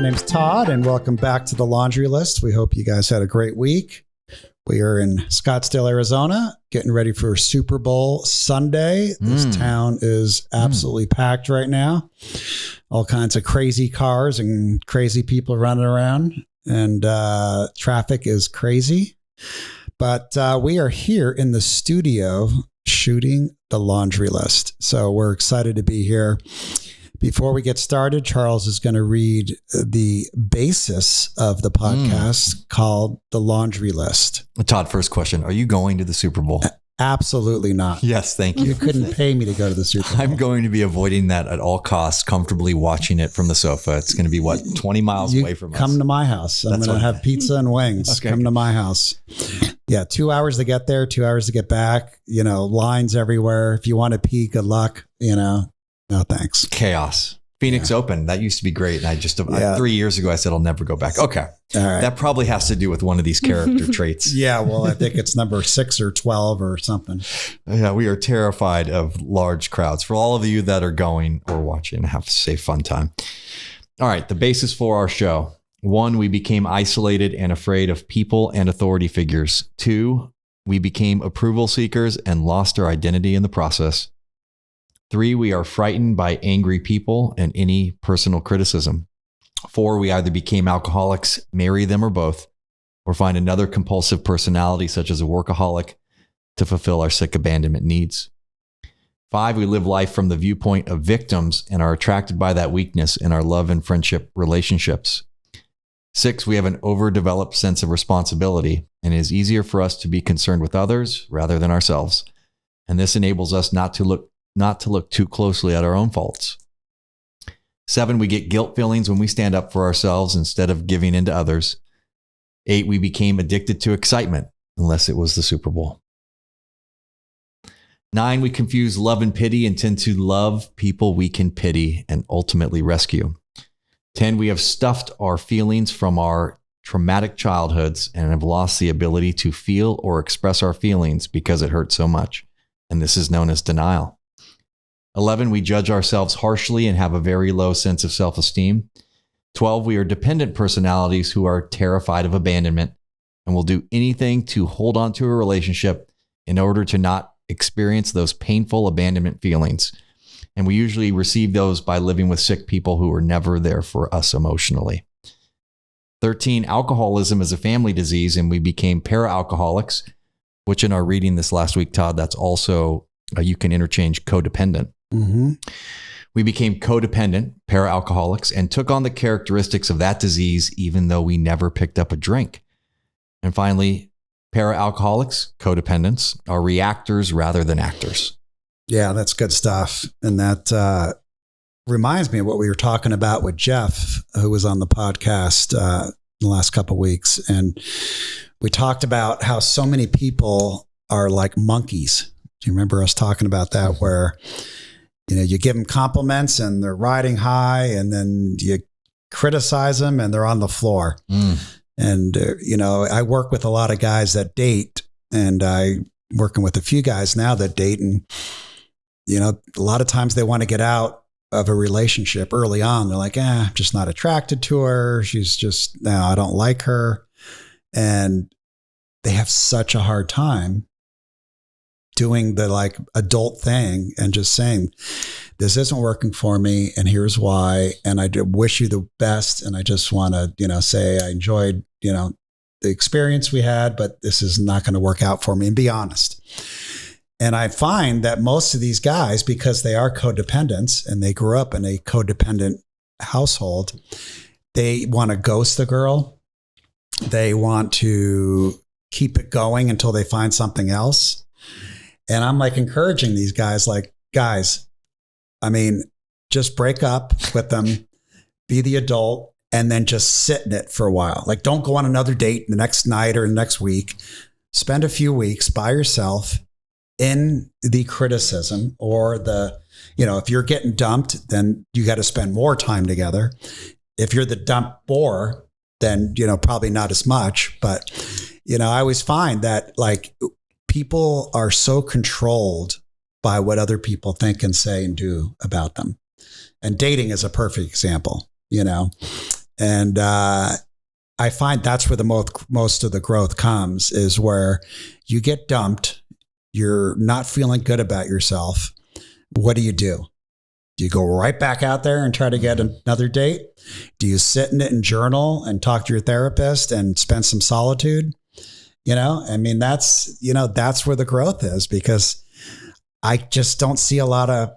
My name's Todd, and welcome back to the Laundry List. We hope you guys had a great week. We are in Scottsdale, Arizona, getting ready for Super Bowl Sunday. This town is absolutely packed right now. All kinds of crazy cars and crazy people running around, and traffic is crazy. But we are here in the studio shooting the Laundry List. So we're excited to be here. Before we get started, Charles is going to read the basis of the podcast called The Laundry List. Todd, first question. Are you going to the Super Bowl? Absolutely not. Yes, thank you. You couldn't pay me to go to the Super Bowl. I'm going to be avoiding that at all costs, comfortably watching it from the sofa. It's going to be, 20 miles away from us? Come to my house. I'm going to have pizza and wings. Okay. Come to my house. Yeah, 2 hours to get there, 2 hours to get back. You know, lines everywhere. If you want to pee, good luck. You know. No, thanks. Chaos. Phoenix Open. That used to be great. And I 3 years ago, I said, I'll never go back. Okay. All right. That probably has to do with one of these character traits. Yeah. Well, I think it's number 6 or 12 or something. Yeah. We are terrified of large crowds. For all of you that are going or watching, have a safe, fun time. All right. The basis for our show. 1, we became isolated and afraid of people and authority figures. 2, we became approval seekers and lost our identity in the process. 3, we are frightened by angry people and any personal criticism. 4, we either became alcoholics, marry them or both, or find another compulsive personality such as a workaholic to fulfill our sick abandonment needs. 5, we live life from the viewpoint of victims and are attracted by that weakness in our love and friendship relationships. 6, we have an overdeveloped sense of responsibility, and it is easier for us to be concerned with others rather than ourselves. And this enables us not to look too closely at our own faults. 7, we get guilt feelings when we stand up for ourselves instead of giving in to others. 8, we became addicted to excitement, unless it was the Super Bowl. 9, we confuse love and pity and tend to love people we can pity and ultimately rescue. 10, we have stuffed our feelings from our traumatic childhoods and have lost the ability to feel or express our feelings because it hurts so much. And this is known as denial. 11, we judge ourselves harshly and have a very low sense of self-esteem. 12, we are dependent personalities who are terrified of abandonment and will do anything to hold on to a relationship in order to not experience those painful abandonment feelings. And we usually receive those by living with sick people who are never there for us emotionally. 13, alcoholism is a family disease, and we became para-alcoholics, which in our reading this last week, Todd, that's also, you can interchange codependent. Mm-hmm. We became codependent, para-alcoholics, and took on the characteristics of that disease, even though we never picked up a drink. And finally, para-alcoholics, codependents, are reactors rather than actors. Yeah, that's good stuff. And that reminds me of what we were talking about with Jeff, who was on the podcast the last couple of weeks. And we talked about how so many people are like monkeys. Do you remember us talking about that, where you give them compliments and they're riding high, and then you criticize them and they're on the floor. And, I work with a lot of guys that date, and I'm working with a few guys now that date. And, a lot of times they want to get out of a relationship early on. They're like, I'm just not attracted to her. I don't like her. And they have such a hard time doing the adult thing and just saying, this isn't working for me, and here's why. And I wish you the best. And I just want to, say I enjoyed, the experience we had, but this is not going to work out for me, and be honest. And I find that most of these guys, because they are codependents and they grew up in a codependent household, they want to ghost the girl. They want to keep it going until they find something else. And I'm encouraging these guys, guys, just break up with them, be the adult, and then just sit in it for a while. Don't go on another date the next night or the next week. Spend a few weeks by yourself in the criticism, or if you're getting dumped, then you got to spend more time together. If you're the dump bore, then, probably not as much. But, I always find that people are so controlled by what other people think and say and do about them. And dating is a perfect example, And I find that's where the most of the growth comes, is where you get dumped. You're not feeling good about yourself. What do? Do you go right back out there and try to get another date? Do you sit in it and journal and talk to your therapist and spend some solitude? I mean, that's where the growth is, because I just don't see a lot of,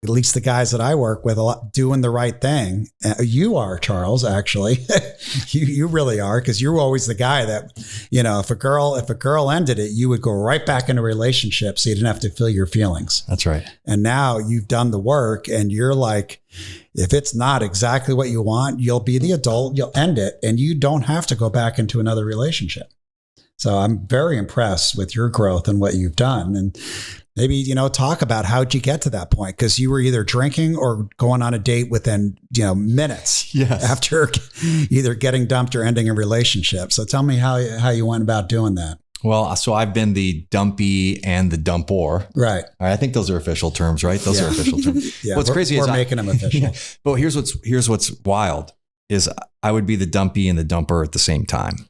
at least the guys that I work with, a lot doing the right thing. You are, Charles, actually. you really are, because you're always the guy that, if a girl ended it, you would go right back into a relationship so you didn't have to feel your feelings. That's right. And now you've done the work, and you're like, if it's not exactly what you want, you'll be the adult, you'll end it, and you don't have to go back into another relationship. So I'm very impressed with your growth and what you've done. And maybe, talk about how'd you get to that point? Because you were either drinking or going on a date within, minutes after either getting dumped or ending a relationship. So tell me how you went about doing that. Well, so I've been the dumpy and the dumper. Right. I think those are official terms, right? Those are official terms. What's crazy is we're making them official. But here's what's wild is I would be the dumpy and the dumper at the same time.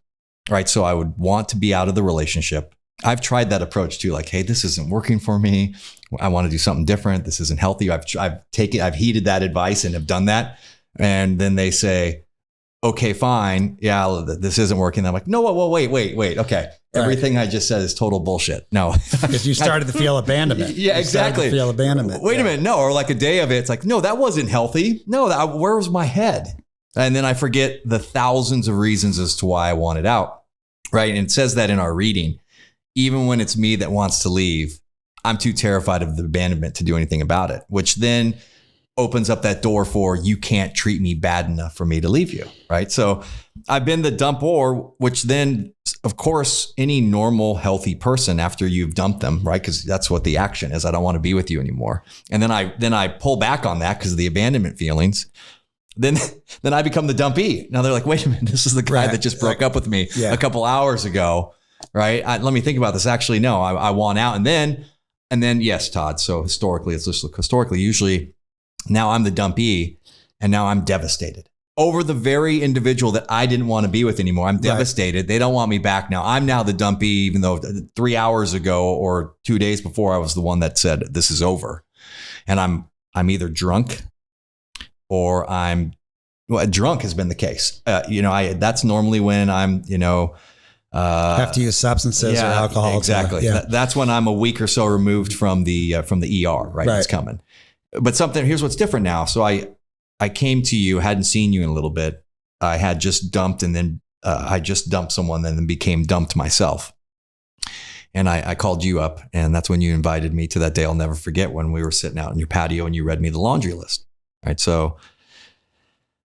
Right. So I would want to be out of the relationship. I've tried that approach too. Like, hey, this isn't working for me. I want to do something different. This isn't healthy. I've heeded that advice and have done that. And then they say, okay, fine. Yeah, this isn't working. I'm like, no, wait. Okay. Everything I just said is total bullshit. No. Because you started to feel abandonment. Yeah, exactly. Feel abandonment. Wait a minute. No. Or like a day of it. It's like, no, that wasn't healthy. No, where was my head? And then I forget the thousands of reasons as to why I want it out. Right. And it says that in our reading, even when it's me that wants to leave, I'm too terrified of the abandonment to do anything about it, which then opens up that door for, you can't treat me bad enough for me to leave you. Right. So I've been the dumper, which then, of course, any normal, healthy person after you've dumped them, right? Because that's what the action is. I don't want to be with you anymore. And then I pull back on that because of the abandonment feelings. Then I become the dumpy. Now they're like, wait a minute, this is the guy that just broke up with me a couple hours ago, right? Let me think about this. Actually, no, I want out. And then yes, Todd. So historically, usually now I'm the dumpy, and now I'm devastated over the very individual that I didn't want to be with anymore. I'm devastated. Right. They don't want me back now. I'm now the dumpy, even though 3 hours ago or 2 days before I was the one that said this is over. And I'm either drunk or drunk has been the case. That's normally when I'm, have to use substances or alcohol. Exactly. That's when I'm a week or so removed from the ER, right? It's coming. But here's what's different now. So I came to you, hadn't seen you in a little bit. I had just dumped, and then I just dumped someone and then became dumped myself. And I called you up, and that's when you invited me to that day I'll never forget, when we were sitting out in your patio and you read me the laundry list. Right. So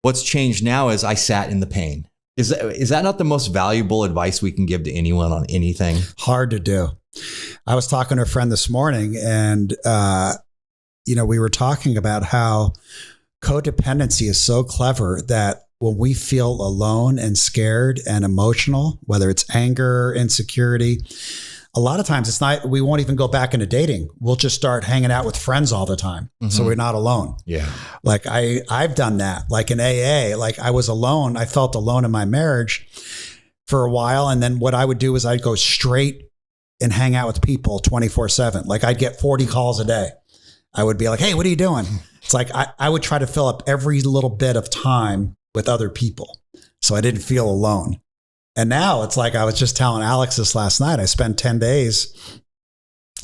what's changed now is I sat in the pain. Is that not the most valuable advice we can give to anyone on anything? Hard to do. I was talking to a friend this morning, and, we were talking about how codependency is so clever that when we feel alone and scared and emotional, whether it's anger, insecurity, a lot of times we won't even go back into dating. We'll just start hanging out with friends all the time. Mm-hmm. So we're not alone. Yeah. Like I've done that. Like in AA, like I was alone. I felt alone in my marriage for a while. And then what I would do is I'd go straight and hang out with people 24/7. Like I'd get 40 calls a day. I would be like, hey, what are you doing? It's like, I would try to fill up every little bit of time with other people, so I didn't feel alone. And now it's like, I was just telling Alex this last night. I spent 10 days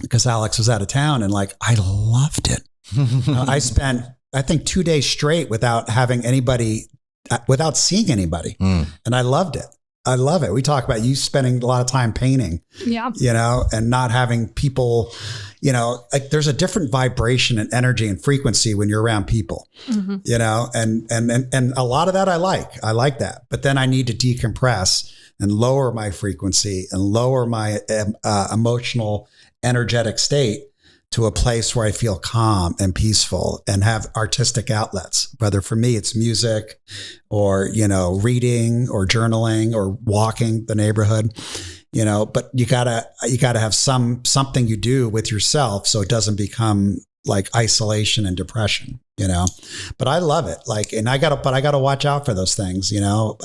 because Alex was out of town, and like, I loved it. I spent, I think, 2 days straight without having anybody, without seeing anybody. And I loved it. I love it. We talk about you spending a lot of time painting, and not having people, like there's a different vibration and energy and frequency when you're around people, and a lot of that I like that. But then I need to decompress and lower my frequency and lower my emotional, energetic state to a place where I feel calm and peaceful and have artistic outlets. Whether for me, it's music or, reading or journaling or walking the neighborhood, but you gotta have something you do with yourself so it doesn't become like isolation and depression, you know, but I love it. Like, and I gotta watch out for those things, you know.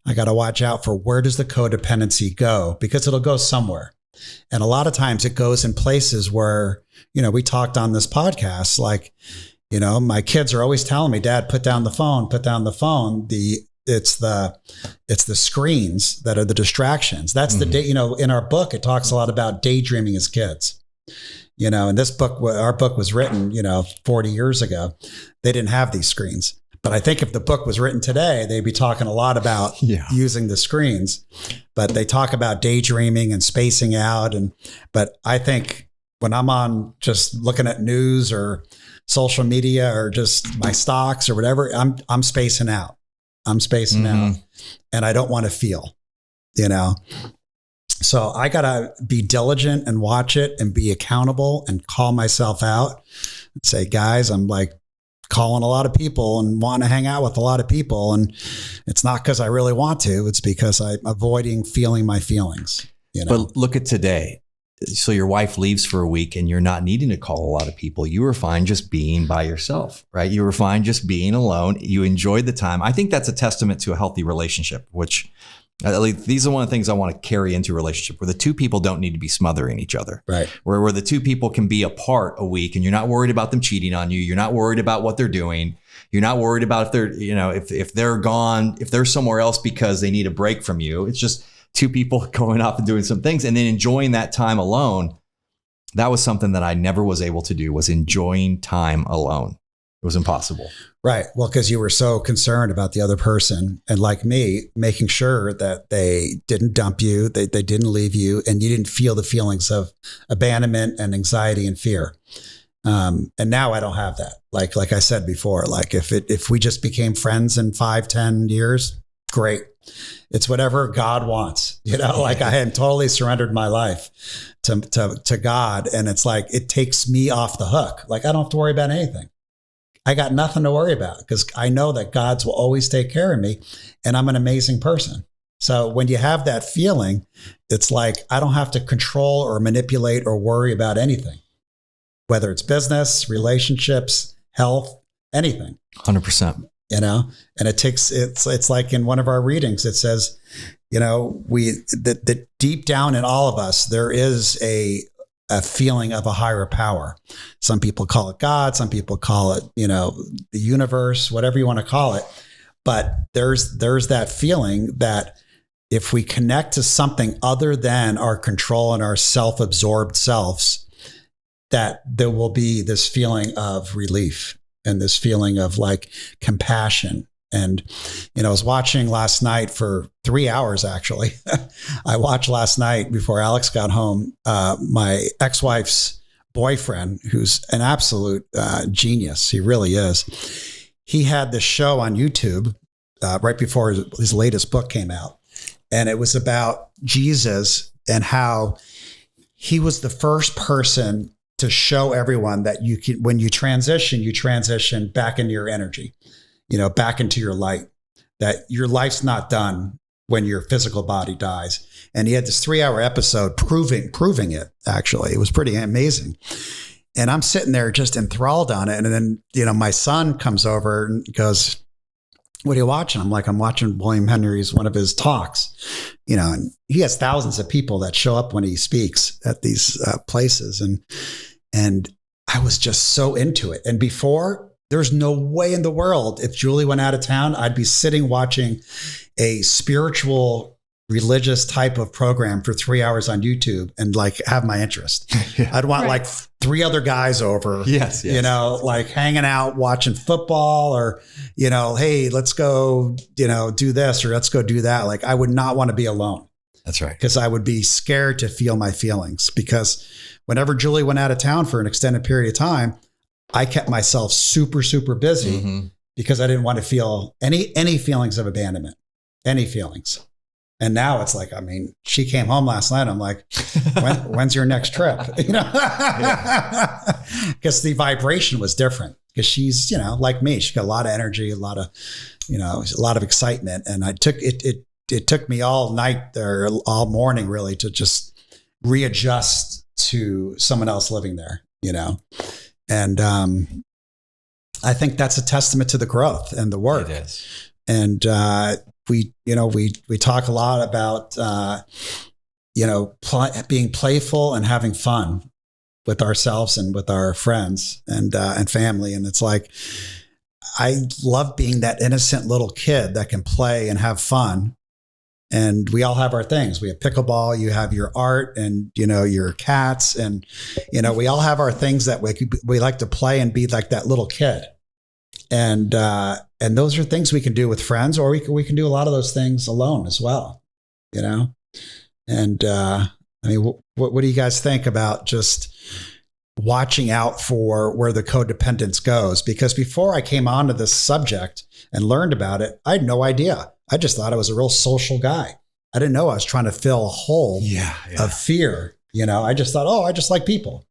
I gotta watch out for where does the codependency go, because it'll go somewhere. And a lot of times it goes in places where, you know, we talked on this podcast, like, you know, my kids are always telling me, Dad, put down the phone, put down the phone. It's the screens that are the distractions. That's the day, you know, in our book, it talks a lot about daydreaming as kids, you know, and this book, our book was written, you know, 40 years ago. They didn't have these screens. But I think if the book was written today, they'd be talking a lot about using the screens, but they talk about daydreaming and spacing out. But I think when I'm on just looking at news or social media or just my stocks or whatever, I'm spacing out. I'm spacing out, and I don't want to feel, you know? So I got to be diligent and watch it and be accountable and call myself out and say, guys, I'm like calling a lot of people and want to hang out with a lot of people. And it's not because I really want to, it's because I'm avoiding feeling my feelings, you know? But look at today. So your wife leaves for a week and you're not needing to call a lot of people. You were fine just being by yourself, right? You were fine just being alone. You enjoyed the time. I think that's a testament to a healthy relationship, which at least these are one of the things I want to carry into a relationship where the two people don't need to be smothering each other. Right. Where the two people can be apart a week and you're not worried about them cheating on you. You're not worried about what they're doing. You're not worried about if they're, you know, if they're gone, if they're somewhere else because they need a break from you. It's just two people going off and doing some things and then enjoying that time alone. That was something that I never was able to do, was enjoying time alone. It was impossible. Right. Well, because you were so concerned about the other person, and like me, making sure that they didn't dump you, they didn't leave you, and you didn't feel the feelings of abandonment and anxiety and fear. And now I don't have that. Like I said before, like if we just became friends in 5-10 years, great. It's whatever God wants, you know, like I had totally surrendered my life to God. And it's like, it takes me off the hook. Like I don't have to worry about anything. I got nothing to worry about because I know that God's will always take care of me and I'm an amazing person. So when you have that feeling, it's like, I don't have to control or manipulate or worry about anything, whether it's business, relationships, health, anything. 100%. You know, and it's like in one of our readings, it says, you know, the deep down in all of us, there is a feeling of a higher power. Some people call it God. Some people call it, you know, the universe, whatever you want to call it. But there's that feeling that if we connect to something other than our control and our self-absorbed selves, that there will be this feeling of relief and this feeling of like compassion. And, you know, I was watching last night for 3 hours, actually. I watched last night before Alex got home, my ex-wife's boyfriend, who's an absolute genius. He really is. He had this show on YouTube right before his latest book came out. And it was about Jesus and how he was the first person to show everyone that you can, when you transition back into your energy, you know, back into your light, that your life's not done when your physical body dies. And he had this 3-hour episode proving it, actually. It was pretty amazing. And I'm sitting there just enthralled on it. And then, you know, my son comes over and goes, "What are you watching?" I'm like, "I'm watching William Henry's, one of his talks," you know, and he has thousands of people that show up when he speaks at these places. And I was just so into it. And before, there's no way in the world, if Julie went out of town, I'd be sitting watching a spiritual, religious type of program for 3 hours on YouTube and like have my interest. Yeah. I'd want like 3 other guys over, yes, you know, like hanging out, watching football, or, you know, hey, let's go, you know, do this or let's go do that. Like I would not want to be alone. That's right. Because I would be scared to feel my feelings, because whenever Julie went out of town for an extended period of time, I kept myself super, super busy because I didn't want to feel any feelings of abandonment, any feelings. And now it's like, I mean, she came home last night. I'm like, when's your next trip? You know, because the vibration was different, because she's, you know, like me, she got a lot of energy, a lot of excitement. And it took me all night or all morning really to just readjust to someone else living there, you know? And I think that's a testament to the growth and the work. It is. And we talk a lot about being playful and having fun with ourselves and with our friends and family. And it's like, I love being that innocent little kid that can play and have fun. And we all have our things. We have pickleball, you have your art and, your cats. And, we all have our things that we like to play and be like that little kid. And those are things we can do with friends, or we can do a lot of those things alone as well, And what do you guys think about just watching out for where the codependence goes? Because before I came onto this subject and learned about it, I had no idea. I just thought I was a real social guy. I didn't know I was trying to fill a hole of fear. I just thought, I just like people.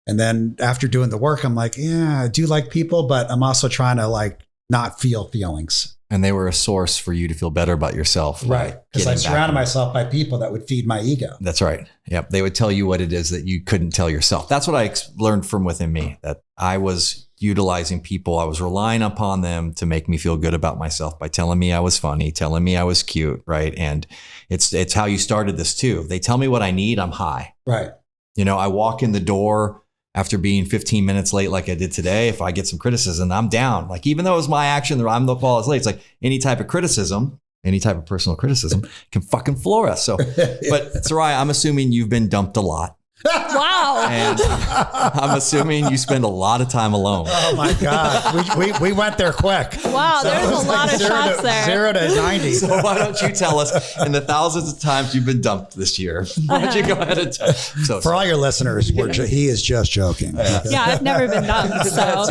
And then after doing the work, I'm like, yeah, I do like people, but I'm also trying to not feel feelings. And they were a source for you to feel better about yourself. Right. Because I surrounded myself by people that would feed my ego. That's right. Yep. They would tell you what it is that you couldn't tell yourself. That's what I learned from within me, that I was utilizing people. I was relying upon them to make me feel good about myself by telling me I was funny, telling me I was cute. Right. And it's how you started this too. They tell me what I need. I'm high. Right. I walk in the door after being 15 minutes late, like I did today. If I get some criticism, I'm down. Like, even though it was my action, I'm the fault is late. It's like any type of criticism, any type of personal criticism can fucking floor us. So, but Soraya, I'm assuming you've been dumped a lot. Wow. And I'm assuming you spend a lot of time alone. Oh my God. We went there quick. Wow. There's a lot of shots there. 0 to 90. So why don't you tell us, in the thousands of times you've been dumped this year, why don't you go ahead and tell us? For all your listeners, he is just joking. Yeah, I've never been dumped. So.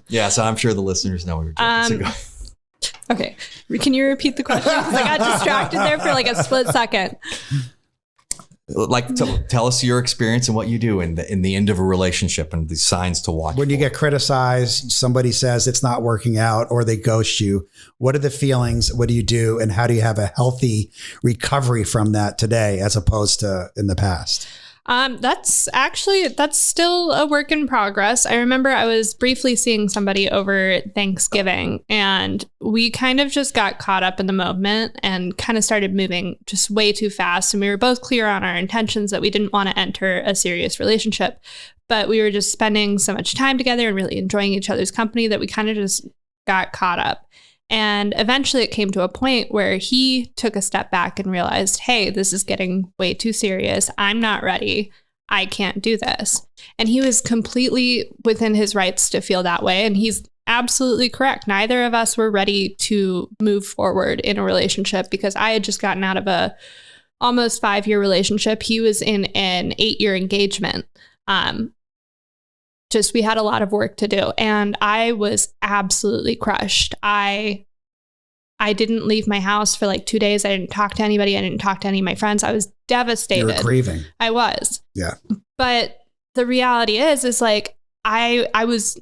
Yeah, so I'm sure the listeners know what you're joking. Okay. Can you repeat the question? Because I got distracted there for like a split second. Tell us your experience and what you do in the end of a relationship and the signs to watch. When you get criticized, somebody says it's not working out or they ghost you. What are the feelings? What do you do? And how do you have a healthy recovery from that today as opposed to in the past? That's still a work in progress. I remember I was briefly seeing somebody over Thanksgiving, and we kind of just got caught up in the moment and kind of started moving just way too fast. And we were both clear on our intentions that we didn't want to enter a serious relationship, but we were just spending so much time together and really enjoying each other's company that we kind of just got caught up. And eventually it came to a point where he took a step back and realized, hey, this is getting way too serious. I'm not ready. I can't do this. And he was completely within his rights to feel that way. And he's absolutely correct. Neither of us were ready to move forward in a relationship because I had just gotten out of a almost 5-year relationship. He was in an 8-year engagement. We had a lot of work to do, and I was absolutely crushed. I didn't leave my house for like 2 days. I didn't talk to anybody. I didn't talk to any of my friends. I was devastated. You were grieving. I was. Yeah. But the reality is like I was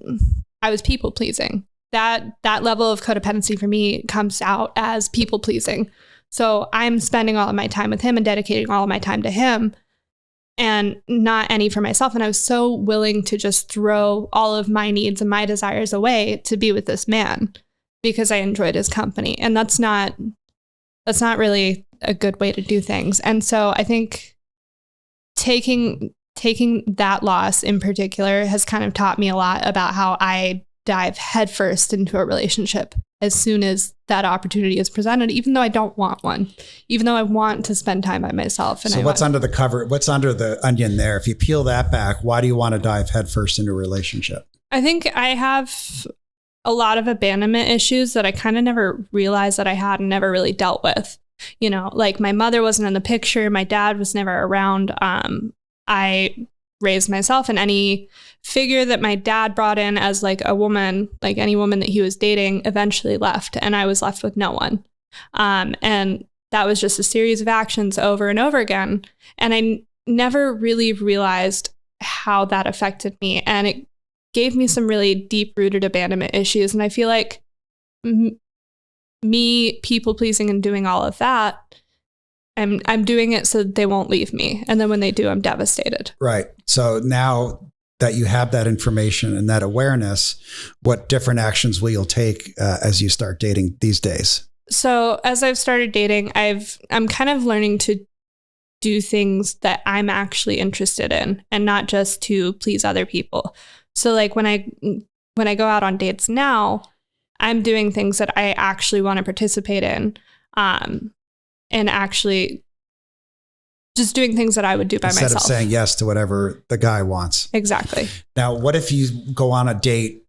people pleasing. That level of codependency for me comes out as people pleasing. So I'm spending all of my time with him and dedicating all of my time to him, and not any for myself. And I was so willing to just throw all of my needs and my desires away to be with this man because I enjoyed his company. And that's not really a good way to do things. And so I think taking that loss in particular has kind of taught me a lot about how I dive headfirst into a relationship as soon as that opportunity is presented, even though I don't want one, even though I want to spend time by myself. And so what's under the cover? What's under the onion there? If you peel that back, why do you want to dive headfirst into a relationship? I think I have a lot of abandonment issues that I kind of never realized that I had and never really dealt with. Like my mother wasn't in the picture. My dad was never around. I raised myself, and any figure that my dad brought in as like a woman, like any woman that he was dating, eventually left, and I was left with no one. And that was just a series of actions over and over again. And I never really realized how that affected me. And it gave me some really deep-rooted abandonment issues. And I feel like me people-pleasing and doing all of that, I'm doing it so that they won't leave me. And then when they do, I'm devastated. Right. So now that you have that information and that awareness, what different actions will you take as you start dating these days? So as I've started dating, I'm kind of learning to do things that I'm actually interested in and not just to please other people. So like when I go out on dates now, I'm doing things that I actually want to participate in, and actually just doing things that I would do by myself. Instead of saying yes to whatever the guy wants. Exactly. Now, what if you go on a date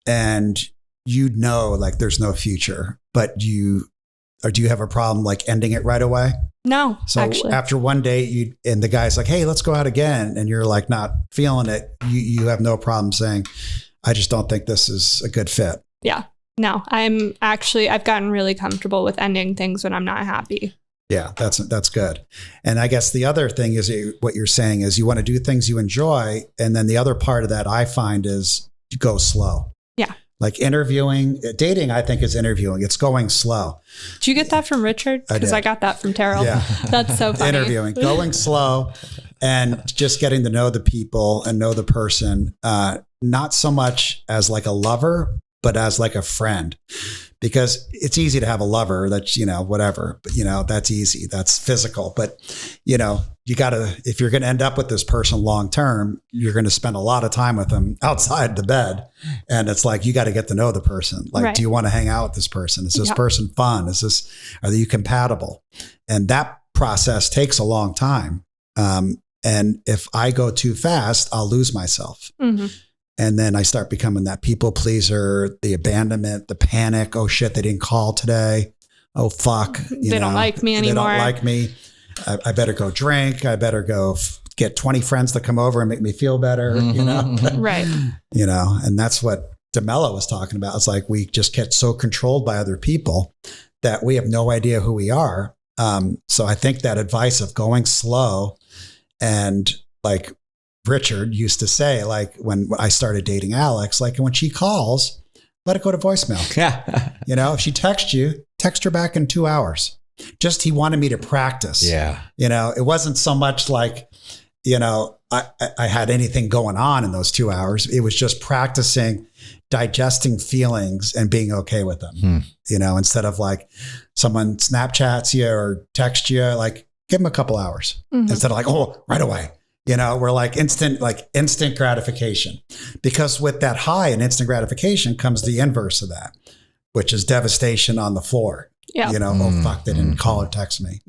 and you know, like there's no future, but do you have a problem like ending it right away? No, So actually. after one date, and the guy's like, "Hey, let's go out again," and you're like not feeling it, you have no problem saying, "I just don't think this is a good fit." Yeah. No, I've gotten really comfortable with ending things when I'm not happy. Yeah, that's good. And I guess the other thing is what you're saying is you want to do things you enjoy, and then the other part of that I find is you go slow. Yeah. Like dating, I think is interviewing. It's going slow. Did you get that from Richard? I Because did. I got that from Terrell. Yeah. That's so funny. Interviewing, going slow, and just getting to know the people and know the person, not so much as like a lover, but as like a friend. Because it's easy to have a lover that's, whatever, but that's easy. That's physical. But, you gotta, if you're going to end up with this person long-term, you're going to spend a lot of time with them outside the bed. And it's like, you got to get to know the person. Like, Right. do you want to hang out with this person? Is this Yep. person fun? Are you compatible? And that process takes a long time. And if I go too fast, I'll lose myself. Hmm. And then I start becoming that people pleaser, the abandonment, the panic. Oh shit, they didn't call today. Oh fuck. They don't like me anymore. They don't like me. I better go drink. I better go get 20 friends to come over and make me feel better, Right. And that's what DeMello was talking about. It's like we just get so controlled by other people that we have no idea who we are. So I think that advice of going slow, and like Richard used to say, like when I started dating Alex, like when she calls, let it go to voicemail. If she texts you, text her back in 2 hours. Just he wanted me to practice. Yeah. It wasn't so much like, I had anything going on in those 2 hours. It was just practicing digesting feelings and being okay with them. Instead of like someone Snapchats you or texts you, like give them a couple hours instead of like, oh, right away. We're like instant gratification, because with that high and instant gratification comes the inverse of that, which is devastation on the floor. Yeah. Oh fuck, they didn't call or text me,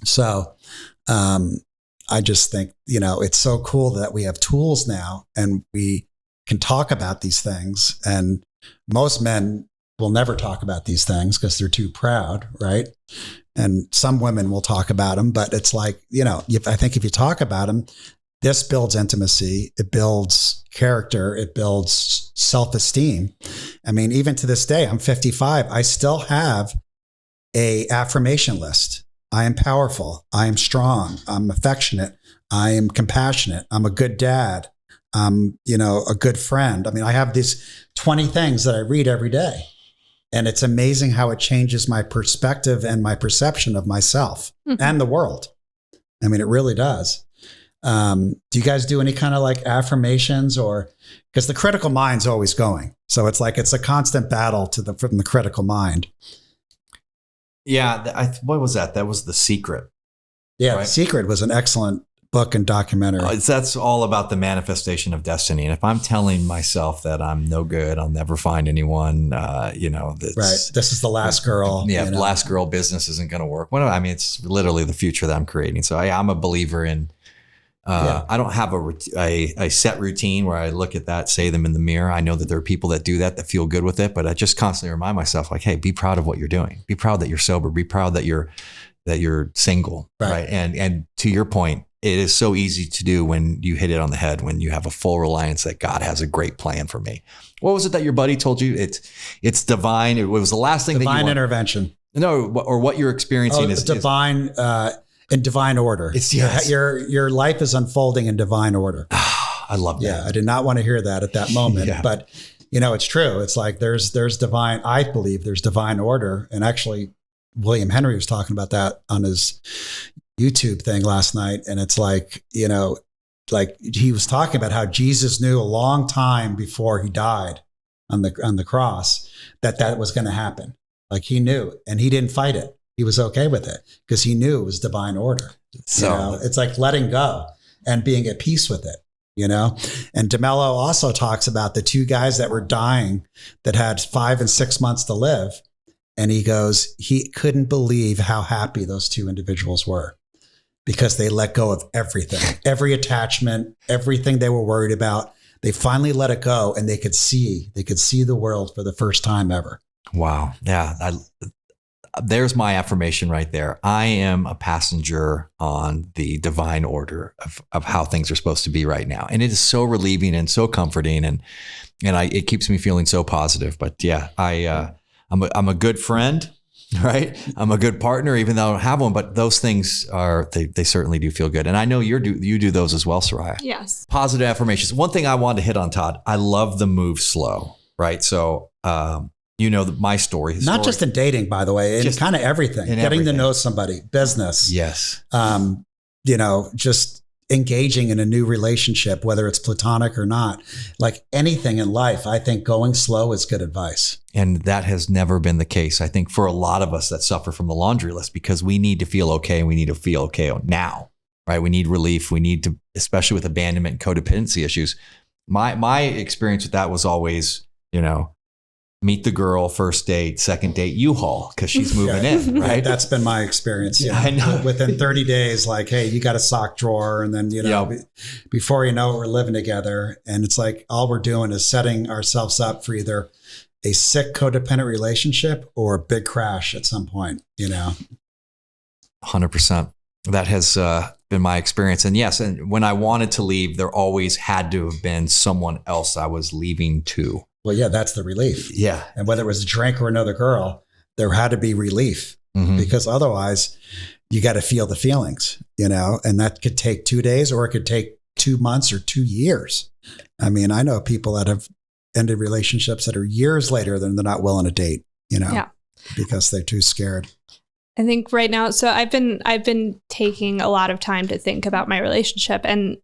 So, I just think, it's so cool that we have tools now and we can talk about these things. And most men will never talk about these things because they're too proud, right? And some women will talk about them, but it's like, I think if you talk about them, this builds intimacy, it builds character, it builds self-esteem. I mean, even to this day, I'm 55. I still have a affirmation list. I am powerful. I am strong. I'm affectionate. I am compassionate. I'm a good dad. I'm, a good friend. I mean, I have these 20 things that I read every day. And it's amazing how it changes my perspective and my perception of myself and the world. I mean, it really does. Do you guys do any kind of like affirmations, or because the critical mind's always going? So it's like it's a constant battle from the critical mind. Yeah. What was that? That was The Secret. Yeah. Right. The Secret was an excellent book and documentary. That's all about the manifestation of destiny. And if I'm telling myself that I'm no good, I'll never find anyone, Right. This is the last girl. Yeah. Last girl business isn't going to work. It's literally the future that I'm creating. So I'm a believer in, I don't have a set routine where I look at that, say them in the mirror. I know that there are people that do that feel good with it, but I just constantly remind myself like, hey, be proud of what you're doing. Be proud that you're sober. Be proud that you're single. Right. And to your point, it is so easy to do when you hit it on the head, when you have a full reliance that God has a great plan for me. What was it that your buddy told you? It's divine. It was the last thing divine that you intervention. No, or what you're experiencing is divine in divine order. It's yes. Your life is unfolding in divine order. I love that. Yeah, I did not want to hear that at that moment, Yeah. but it's true. It's like there's divine. I believe there's divine order, and actually, William Henry was talking about that on his YouTube thing last night. And it's like, like he was talking about how Jesus knew a long time before he died on the cross that was going to happen. Like he knew, and he didn't fight it. He was okay with it because he knew it was divine order. So it's like letting go and being at peace with it, And DeMello also talks about the two guys that were dying that had 5 and 6 months to live. And he goes, he couldn't believe how happy those two individuals were because they let go of everything, every attachment, everything they were worried about. They finally let it go, and they could see the world for the first time ever. Wow. Yeah. There's my affirmation right there. I am a passenger on the divine order of how things are supposed to be right now. And it is so relieving and so comforting. And it keeps me feeling so positive. But yeah, I'm a good friend, right? I'm a good partner, even though I don't have one, but those things they certainly do feel good. And I know you do those as well, Soraya. Yes. Positive affirmations. One thing I wanted to hit on, Todd, I love the move slow, right? So, my story. Not just in dating, by the way, in kind of everything. Getting to know somebody, business. Yes. Just engaging in a new relationship, whether it's platonic or not, like anything in life, I think going slow is good advice. And that has never been the case, I think, for a lot of us that suffer from the laundry list, because we need to feel okay, and we need to feel okay now, right? We need relief. We need to, especially with abandonment and codependency issues. My experience with that was always, meet the girl, first date, second date, U-Haul, because she's moving in, right? That's been my experience. Yeah, I know. Within 30 days, like, hey, you got a sock drawer. And then, before you know it, we're living together. And it's like, all we're doing is setting ourselves up for either a sick codependent relationship or a big crash at some point, 100%. That has been my experience. And yes, and when I wanted to leave, there always had to have been someone else I was leaving to. Well, yeah, that's the relief. Yeah. And whether it was a drink or another girl, there had to be relief because otherwise you got to feel the feelings, and that could take 2 days or it could take 2 months or 2 years. I mean, I know people that have ended relationships that are years later than they're not willing to date, because they're too scared. I think right now, so I've been taking a lot of time to think about my relationship, and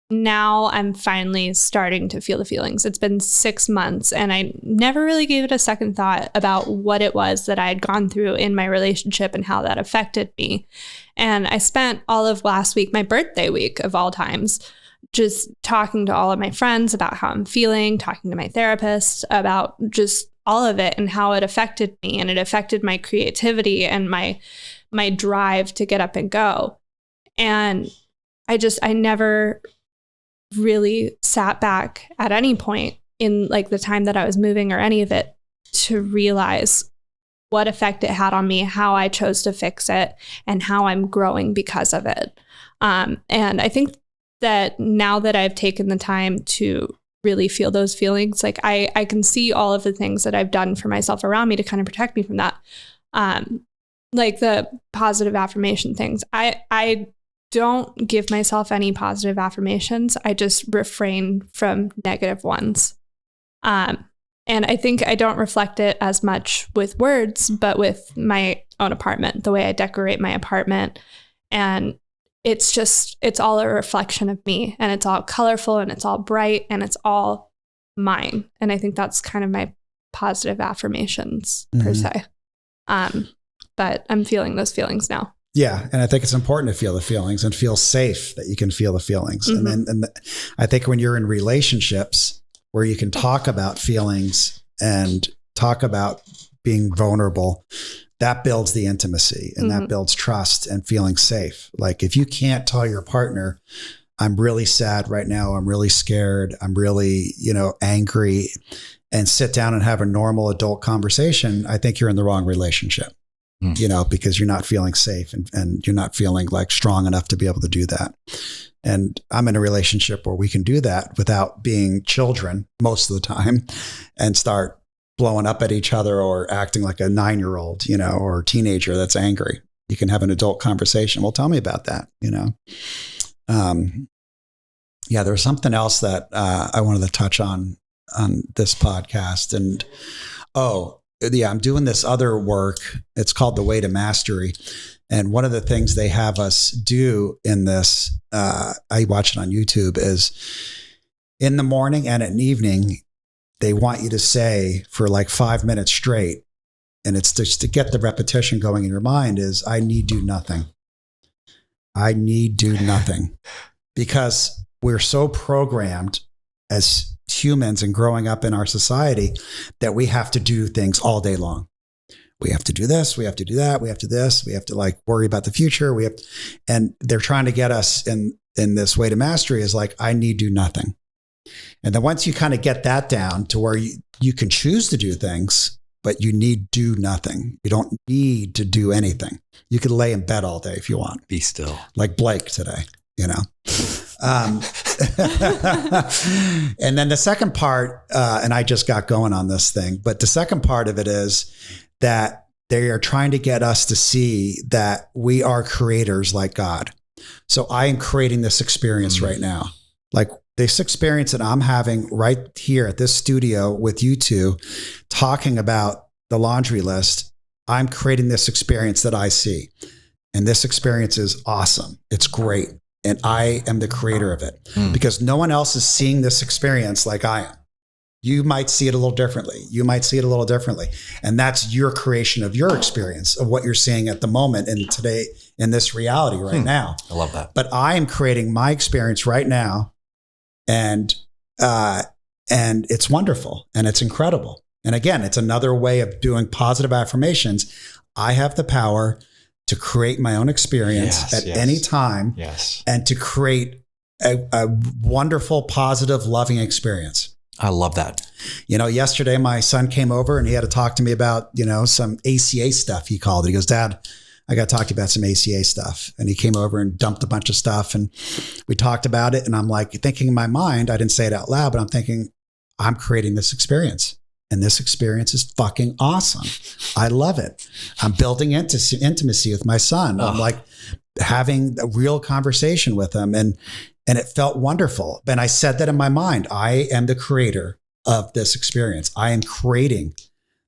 now I'm finally starting to feel the feelings. It's been 6 months, and I never really gave it a second thought about what it was that I had gone through in my relationship and how that affected me. And I spent all of last week, my birthday week of all times, just talking to all of my friends about how I'm feeling, talking to my therapist about just all of it and how it affected me. And it affected my creativity and my drive to get up and go. And I never really sat back at any point in like the time that I was moving or any of it to realize what effect it had on me, how I chose to fix it, and how I'm growing because of it. And I think that now that I've taken the time to really feel those feelings, like I can see all of the things that I've done for myself around me to kind of protect me from that. Like the positive affirmation things. I don't give myself any positive affirmations. I just refrain from negative ones. And I think I don't reflect it as much with words, but with my own apartment, the way I decorate my apartment. And it's all a reflection of me, and it's all colorful and it's all bright and it's all mine. And I think that's kind of my positive affirmations per se. But I'm feeling those feelings now. Yeah. And I think it's important to feel the feelings and feel safe that you can feel the feelings. And I think when you're in relationships where you can talk about feelings and talk about being vulnerable, that builds the intimacy and that builds trust and feeling safe. Like if you can't tell your partner, I'm really sad right now, I'm really scared, I'm really, angry, and sit down and have a normal adult conversation, I think you're in the wrong relationship. Because you're not feeling safe and you're not feeling like strong enough to be able to do that. And I'm in a relationship where we can do that without being children most of the time and start blowing up at each other or acting like a 9-year-old, or a teenager that's angry. You can have an adult conversation. Well, tell me about that, there was something else that I wanted to touch on this podcast. And, I'm doing this other work. It's called The Way to Mastery. And one of the things they have us do in this, I watch it on YouTube, is in the morning and at evening, they want you to say for like 5 minutes straight, and it's just to get the repetition going in your mind, is I need do nothing. I need do nothing. Because we're so programmed as humans and growing up in our society that we have to do things all day long. We have to do this, we have to do that, we have to this, we have to like worry about the future. And they're trying to get us in this way to mastery is like, I need do nothing. And then once you kind of get that down to where you can choose to do things, but you need do nothing. You don't need to do anything. You could lay in bed all day if you want. Be still. Like Blake today, you know? And then the second part, and I just got going on this thing, but the second part of it is that they are trying to get us to see that we are creators like God. So I am creating this experience right now. Like this experience that I'm having right here at this studio with you two talking about the laundry list. I'm creating this experience that I see. And this experience is awesome. It's great. And I am the creator of it because no one else is seeing this experience like I am. You might see it a little differently. You might see it a little differently. And that's your creation of your experience of what you're seeing at the moment and today in this reality right now. I love that. But I am creating my experience right now. And it's wonderful and it's incredible. And again, it's another way of doing positive affirmations. I have the power to create my own experience at any time and to create a wonderful, positive, loving experience. I love that. You know, yesterday my son came over and he had to talk to me about, you know, some ACA stuff, he called it. He goes, Dad, I got to talk to you about some ACA stuff. And he came over and dumped a bunch of stuff and we talked about it. And I'm like thinking in my mind, I didn't say it out loud, but I'm thinking, I'm creating this experience. And this experience is fucking awesome. I love it. I'm building intimacy with my son. I'm like having a real conversation with him. And it felt wonderful. And I said that in my mind, I am the creator of this experience. I am creating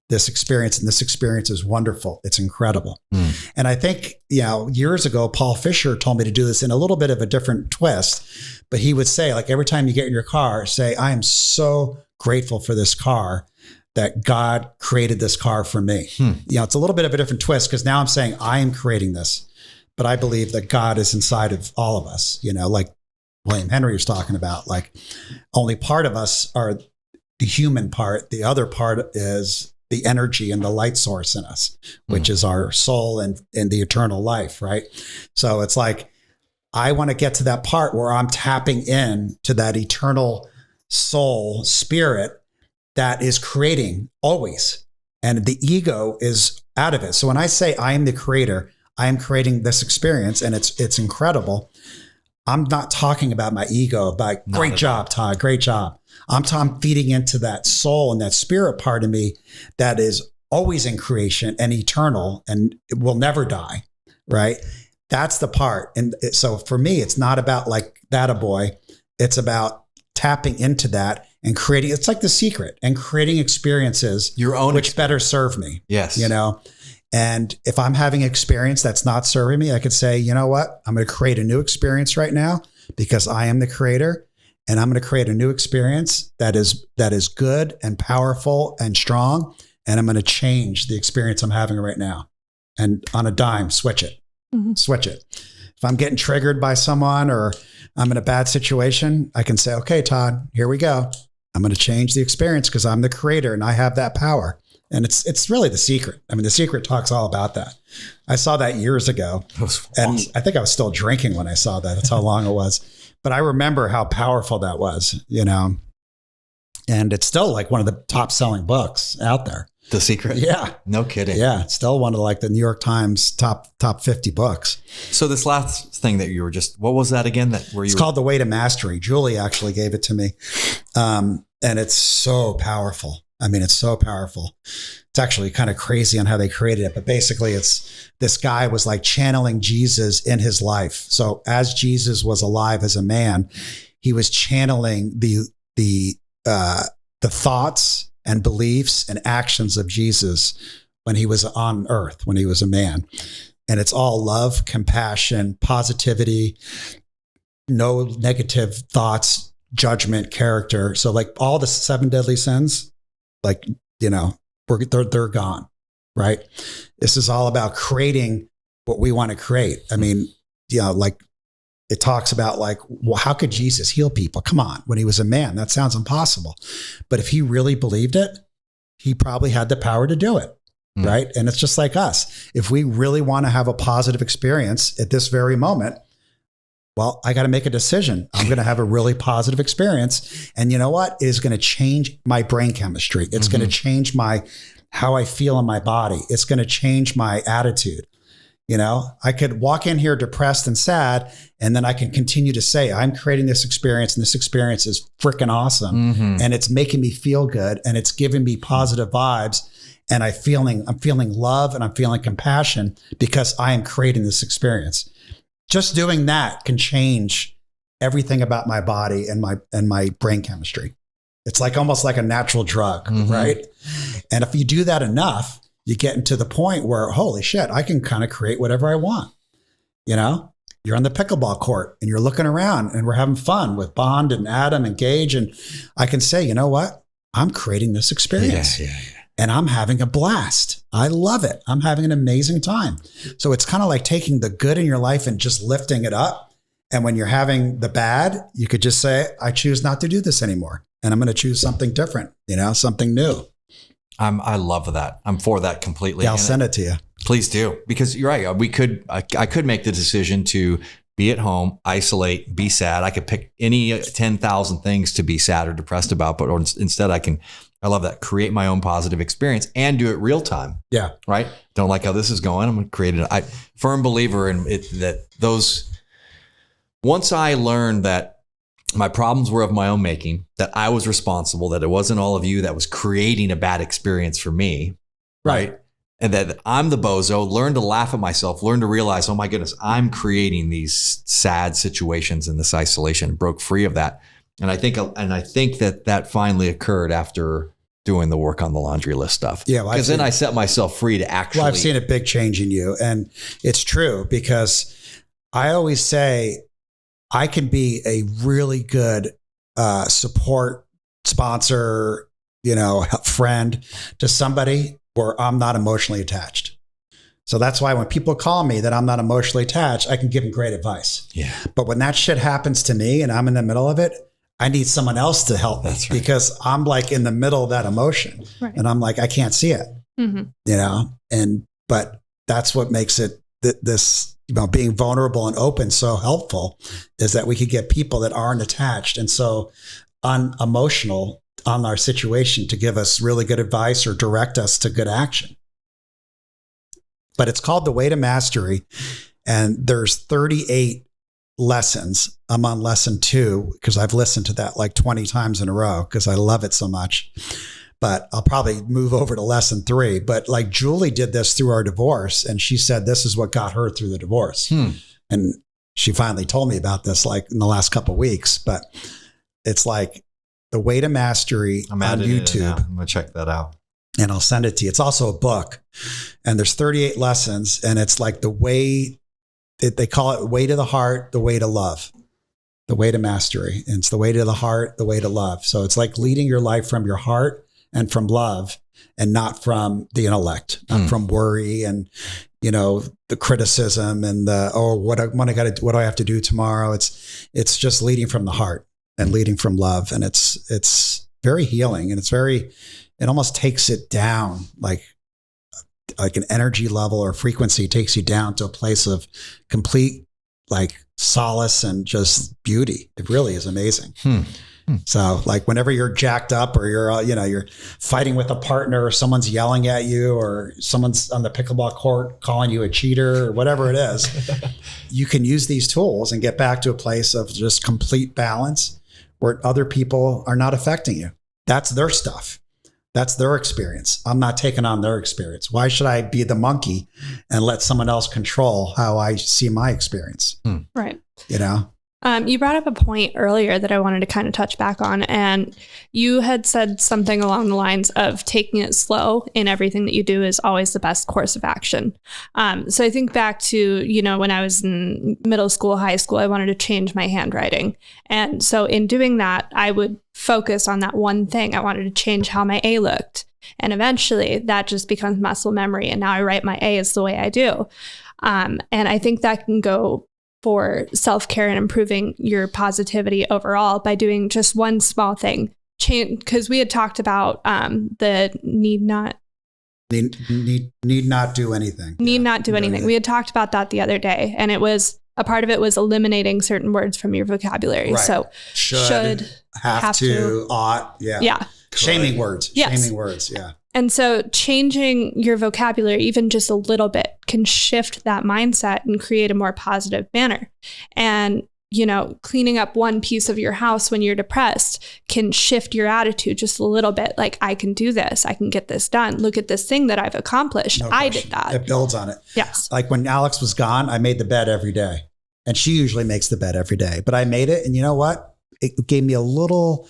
this experience, and this experience is wonderful. It's incredible. And I think, you know, years ago, Paul Fisher told me to do this in a little bit of a different twist, but he would say, like, every time you get in your car, say, I am so grateful for this car that God created this car for me. You know, it's a little bit of a different twist because now I'm saying I am creating this, but I believe that God is inside of all of us, you know, like William Henry was talking about, like only part of us are the human part. The other part is the energy and the light source in us, which is our soul and the eternal life. Right. So it's like, I want to get to that part where I'm tapping in to that eternal soul spirit that is creating always. And the ego is out of it. So when I say I am the creator, I am creating this experience and it's incredible. I'm not talking about my ego, about great job, Todd, great job. I'm feeding into that soul and that spirit part of me that is always in creation and eternal and it will never die, right? That's the part. And so for me, it's not about like that a boy. It's about tapping into that and creating, it's like The Secret, and creating experiences your own which better serve me. Yes. You know, and if I'm having an experience that's not serving me, I could say, you know what, I'm going to create a new experience right now because I am the creator. And I'm going to create a new experience that is good and powerful and strong. And I'm going to change the experience I'm having right now. And on a dime, switch it. Switch it. If I'm getting triggered by someone or I'm in a bad situation, I can say, okay, Todd, here we go. I'm going to change the experience because I'm the creator and I have that power. And it's really The Secret. I mean, The Secret talks all about that. I saw that years ago. That was awesome. And I think I was still drinking when I saw that. That's how long it was. But I remember how powerful that was, you know, and it's still like one of the top selling books out there. The Secret? Yeah. No kidding. Yeah. It's still one of like the New York Times top 50 books. So this last thing that you were just, what was that again? It's called The Way to Mastery. Julie actually gave it to me. And it's so powerful. I mean, it's so powerful. It's actually kind of crazy on how they created it, but basically it's this guy was like channeling Jesus in his life. So as Jesus was alive as a man, he was channeling the thoughts and beliefs and actions of Jesus when he was on earth, when he was a man. And it's all love, compassion, positivity, no negative thoughts, judgment, character. So like all the 7 deadly sins, like, you know, they're gone, right? This is all about creating what we want to create. I mean, you know, like it talks about like, well, how could Jesus heal people? Come on, when he was a man, that sounds impossible. But if he really believed it, he probably had the power to do it. Right. And it's just like us. If we really want to have a positive experience at this very moment, well, I got to make a decision. I'm going to have a really positive experience. And you know what? It is going to change my brain chemistry. It's going to change how I feel in my body. It's going to change my attitude. You know, I could walk in here depressed and sad, and then I can continue to say, I'm creating this experience, and this experience is freaking awesome. And it's making me feel good, and it's giving me positive vibes. And I'm feeling love, and I'm feeling compassion because I am creating this experience. Just doing that can change everything about my body and my brain chemistry. It's like almost like a natural drug, right? And if you do that enough, you get into the point where, holy shit, I can kind of create whatever I want. You know, you're on the pickleball court and you're looking around and we're having fun with Bond and Adam and Gage. And I can say, you know what? I'm creating this experience. Yeah. And I'm having a blast. I love it. I'm having an amazing time. So it's kind of like taking the good in your life and just lifting it up. And when you're having the bad, you could just say, I choose not to do this anymore. And I'm going to choose something different, you know, something new. I love that. I'm for that completely. Yeah, I'll send it to you. Please do. Because you're right. I could make the decision to be at home, isolate, be sad. I could pick any 10,000 things to be sad or depressed about, but instead I love that. Create my own positive experience and do it real time. Yeah. Right. Don't like how this is going. I'm going to create it. I'm firm believer in it, that once I learned that my problems were of my own making, that I was responsible, that it wasn't all of you that was creating a bad experience for me. Right. And that I'm the bozo, learn to laugh at myself, learn to realize, oh my goodness, I'm creating these sad situations in this isolation, broke free of that. And I think that finally occurred after doing the work on the laundry list stuff. Yeah. Because then I set myself free to actually. Well, I've seen a big change in you. And it's true, because I always say I can be a really good support, sponsor, you know, friend to somebody where I'm not emotionally attached. So that's why when people call me that I'm not emotionally attached, I can give them great advice. Yeah. But when that shit happens to me and I'm in the middle of it, I need someone else to help me. That's right. Because I'm like in the middle of that emotion, right. And I'm like, I can't see it, you know, but that's what makes it this, you know, being vulnerable and open so helpful, is that we could get people that aren't attached and so unemotional on our situation to give us really good advice or direct us to good action. But it's called The Way to Mastery, and there's 38 lessons. I'm on lesson 2 because I've listened to that like 20 times in a row because I love it so much. But I'll probably move over to lesson 3. But like Julie did this through our divorce, and she said this is what got her through the divorce. And she finally told me about this like in the last couple of weeks. But it's like The Way to Mastery on YouTube. I'm gonna check that out. And I'll send it to you. It's also a book, and there's 38 lessons, and it's like the way they call it, way to the heart, the way to love, the way to mastery. And it's the way to the heart, the way to love. So it's like leading your life from your heart and from love, and not from the intellect, not from worry and, you know, the criticism and the, what do I have to do tomorrow? It's just leading from the heart and leading from love. And it's very healing, and it almost takes it down, like an energy level or frequency takes you down to a place of complete like solace and just beauty. It really is amazing. So like whenever you're jacked up or you're fighting with a partner, or someone's yelling at you, or someone's on the pickleball court calling you a cheater or whatever it is, you can use these tools and get back to a place of just complete balance where other people are not affecting you. That's their stuff. That's their experience. I'm not taking on their experience. Why should I be the monkey and let someone else control how I see my experience? Right. You know? You brought up a point earlier that I wanted to kind of touch back on, and you had said something along the lines of taking it slow in everything that you do is always the best course of action. So I think back to, when I was in middle school, high school, I wanted to change my handwriting. And so in doing that, I would focus on that one thing. I wanted to change how my A looked. And eventually that just becomes muscle memory. And now I write my A's the way I do. And I think that can go for self-care and improving your positivity overall by doing just one small thing. Change, because we had talked about the need not do anything. Not do anything. We had talked about that the other day, and it was a part of it was eliminating certain words from your vocabulary. Right. So should, have to, ought, yeah. Shaming words. Yes. Shaming words, yeah. And so changing your vocabulary, even just a little bit, can shift that mindset and create a more positive manner. And, cleaning up one piece of your house when you're depressed can shift your attitude just a little bit. Like, I can do this. I can get this done. Look at this thing that I've accomplished. No I question. did that. It builds on it. Yes. Like when Alex was gone, I made the bed every day. And she usually makes the bed every day. But I made it. And you know what? It gave me a little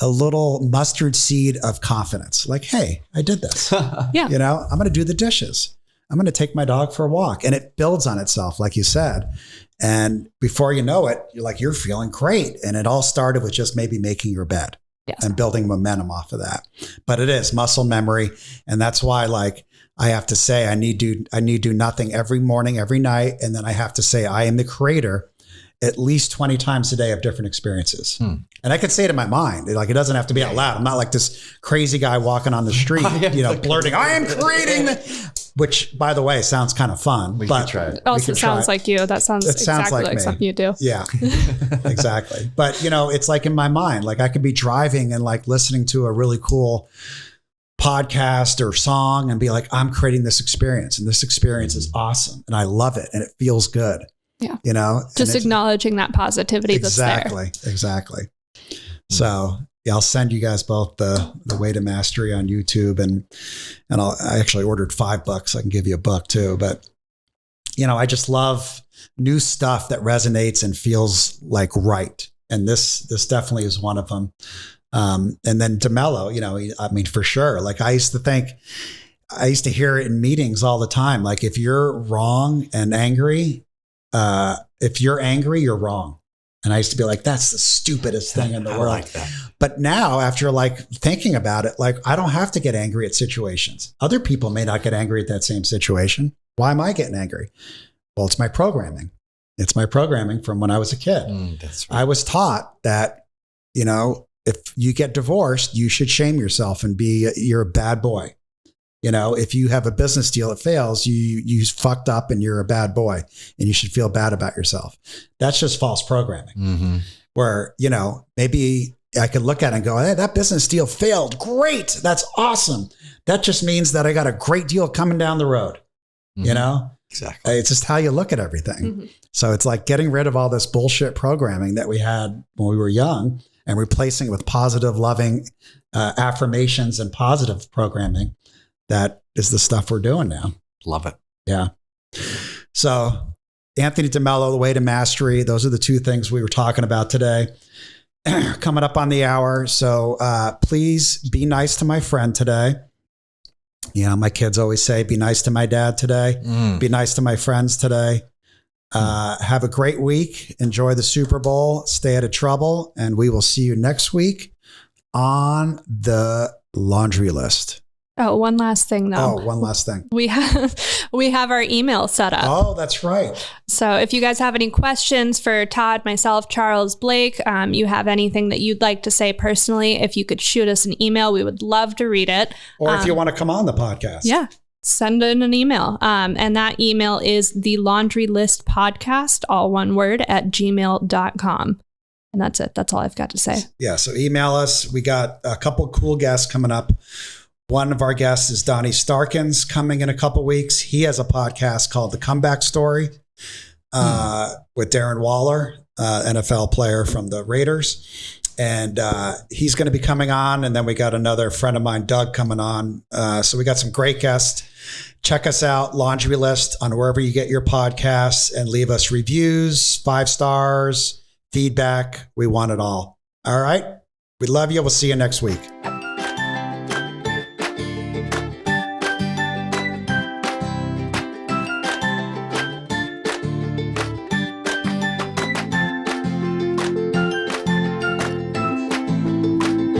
mustard seed of confidence. Like, hey, I did this. Yeah. I'm going to do the dishes. I'm going to take my dog for a walk. And it builds on itself, like you said. And before you know it, you're feeling great. And it all started with just maybe making your bed. Yes. And building momentum off of that. But it is muscle memory. And that's why, I have to say, I need to do nothing every morning, every night. And then I have to say, I am the creator at least 20 times a day of different experiences. And I could say it in my mind. It doesn't have to be out loud. I'm not like this crazy guy walking on the street, blurting, I am creating, which, by the way, sounds kind of fun. We but can try it. It also sounds like you. That sounds exactly like something you do. Yeah, exactly. But, it's like in my mind, I could be driving and listening to a really cool podcast or song and be like, I'm creating this experience, and this experience is awesome. And I love it. And it feels good. Yeah. Just acknowledging that positivity that's there. Exactly. So I'll send you guys both the Way to Mastery on YouTube, and I actually ordered $5. I can give you a buck too. But I just love new stuff that resonates and feels like right. And this definitely is one of them. And then DeMello, for sure. I used to hear it in meetings all the time. If you're wrong and angry, if you're angry, you're wrong. And I used to be like, that's the stupidest thing in the world. Like that. But now, after thinking about it, I don't have to get angry at situations. Other people may not get angry at that same situation. Why am I getting angry? Well, it's my programming. It's my programming from when I was a kid. That's right. I was taught that, if you get divorced, you should shame yourself and you're a bad boy. If you have a business deal that fails, you fucked up and you're a bad boy and you should feel bad about yourself. That's just false programming. Mm-hmm. Where, maybe I could look at it and go, hey, that business deal failed. Great. That's awesome. That just means that I got a great deal coming down the road. Mm-hmm. Exactly. It's just how you look at everything. Mm-hmm. So it's like getting rid of all this bullshit programming that we had when we were young and replacing it with positive, loving affirmations and positive programming. That is the stuff we're doing now. Love it. Yeah. So Anthony DeMello, The Way to Mastery. Those are the two things we were talking about today. Coming up on the hour. So please be nice to my friend today. My kids always say, be nice to my dad today. Be nice to my friends today. Have a great week. Enjoy the Super Bowl. Stay out of trouble. And we will see you next week on the laundry list. Oh, one last thing though. Oh, one last thing. We have our email set up. Oh, that's right. So if you guys have any questions for Todd, myself, Charles, Blake, you have anything that you'd like to say personally, if you could shoot us an email, we would love to read it. Or if you want to come on the podcast. Yeah. Send in an email. And that email is the laundry list podcast, all one word, @gmail.com. And that's it. That's all I've got to say. Yeah. So email us. We got a couple cool guests coming up. One of our guests is Donnie Starkins coming in a couple weeks. He has a podcast called The Comeback Story with Darren Waller, NFL player from the Raiders. And he's going to be coming on. And then we got another friend of mine, Doug, coming on. So we got some great guests. Check us out, Laundry List, on wherever you get your podcasts, and leave us reviews, 5 stars, feedback. We want it all. All right. We love you. We'll see you next week.